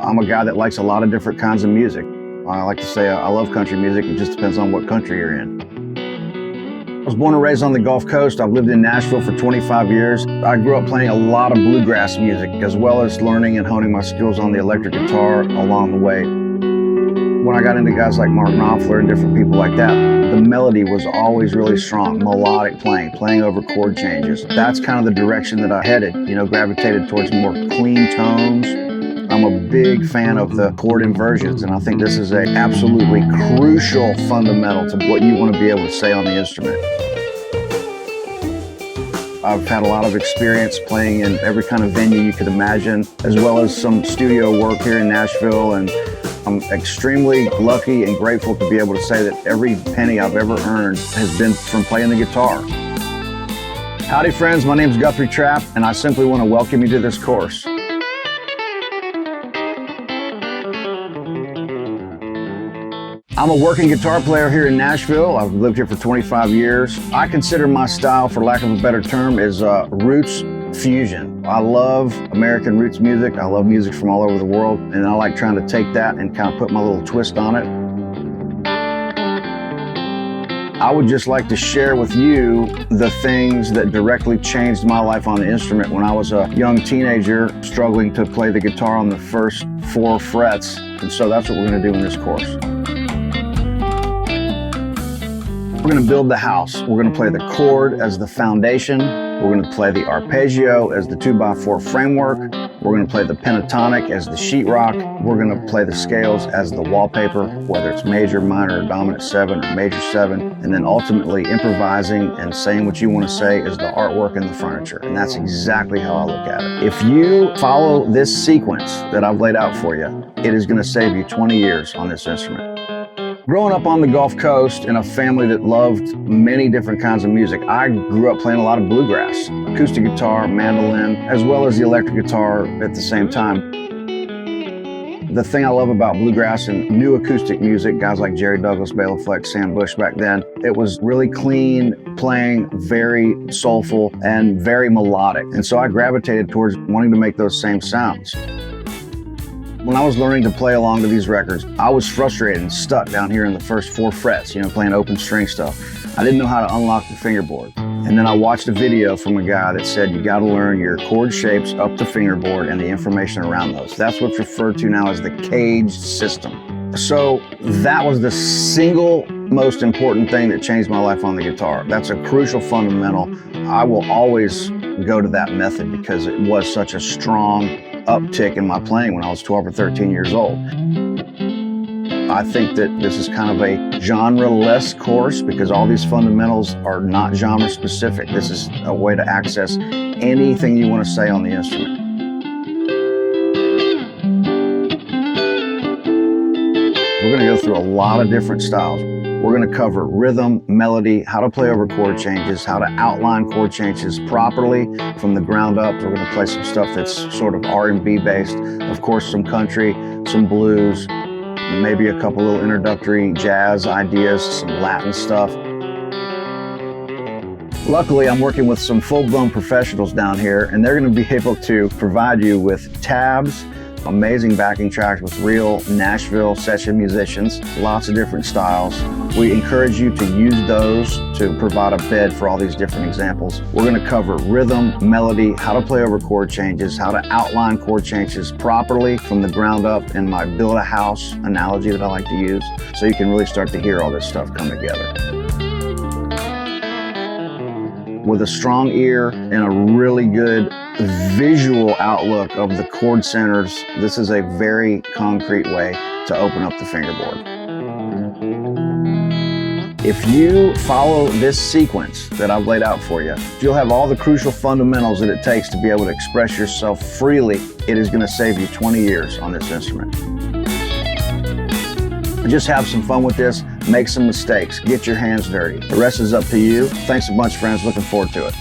I'm a guy that likes a lot of different kinds of music. I like to say I love country music. It just depends on what country you're in. I was born and raised on the Gulf Coast. I've lived in Nashville for 25 years. I grew up playing a lot of bluegrass music, as well as learning and honing my skills on the electric guitar along the way. When I got into guys like Mark Knopfler and different people like that, the melody was always really strong, melodic playing over chord changes. That's kind of the direction that I headed, gravitated towards more clean tones. I'm a big fan of the chord inversions, and I think this is an absolutely crucial fundamental to what you want to be able to say on the instrument. I've had a lot of experience playing in every kind of venue you could imagine, as well as some studio work here in Nashville, and I'm extremely lucky and grateful to be able to say that every penny I've ever earned has been from playing the guitar. Howdy friends, my name's Guthrie Trapp, and I simply want to welcome you to this course. I'm a working guitar player here in Nashville. I've lived here for 25 years. I consider my style, for lack of a better term, is roots fusion. I love American roots music. I love music from all over the world, and I like trying to take that and kind of put my little twist on it. I would just like to share with you the things that directly changed my life on the instrument when I was a young teenager struggling to play the guitar on the first 4 frets. And so that's what we're going to do in this course. We're going to build the house. We're going to play the chord as the foundation. We're going to play the arpeggio as the 2x4 framework. We're going to play the pentatonic as the sheetrock. We're going to play the scales as the wallpaper, whether it's major, minor, or dominant 7 or major 7. And then ultimately improvising and saying what you want to say is the artwork and the furniture. And that's exactly how I look at it. If you follow this sequence that I've laid out for you, it is going to save you 20 years on this instrument. Growing up on the Gulf Coast in a family that loved many different kinds of music, I grew up playing a lot of bluegrass, acoustic guitar, mandolin, as well as the electric guitar at the same time. The thing I love about bluegrass and new acoustic music, guys like Jerry Douglas, Bela Fleck, Sam Bush back then, it was really clean playing, very soulful, and very melodic. And so I gravitated towards wanting to make those same sounds. When I was learning to play along to these records, I was frustrated and stuck down here in the first 4 frets, playing open string stuff. I didn't know how to unlock the fingerboard. And then I watched a video from a guy that said you got to learn your chord shapes up the fingerboard and the information around those. That's what's referred to now as the caged system. So that was the single most important thing that changed my life on the guitar. That's a crucial fundamental. I will always go to that method because it was such a strong uptick in my playing when I was 12 or 13 years old. I think that this is kind of a genre-less course because all these fundamentals are not genre specific. This is a way to access anything you want to say on the instrument. We're going to go through a lot of different styles. We're going to cover rhythm, melody, how to play over chord changes, how to outline chord changes properly from the ground up. We're going to play some stuff that's sort of R&B based. Of course, some country, some blues, maybe a couple little introductory jazz ideas, some Latin stuff. Luckily, I'm working with some full-blown professionals down here, and they're going to be able to provide you with tabs, amazing backing tracks with real Nashville session musicians, lots of different styles. We encourage you to use those to provide a bed for all these different examples. We're going to cover rhythm, melody, how to play over chord changes, how to outline chord changes properly from the ground up in my build a house analogy that I like to use, so you can really start to hear all this stuff come together. With a strong ear and a really good visual outlook of the chord centers, this is a very concrete way to open up the fingerboard. If you follow this sequence that I've laid out for you, you'll have all the crucial fundamentals that it takes to be able to express yourself freely. It is going to save you 20 years on this instrument. Just have some fun with this, make some mistakes, get your hands dirty. The rest is up to you. Thanks a bunch, friends. Looking forward to it.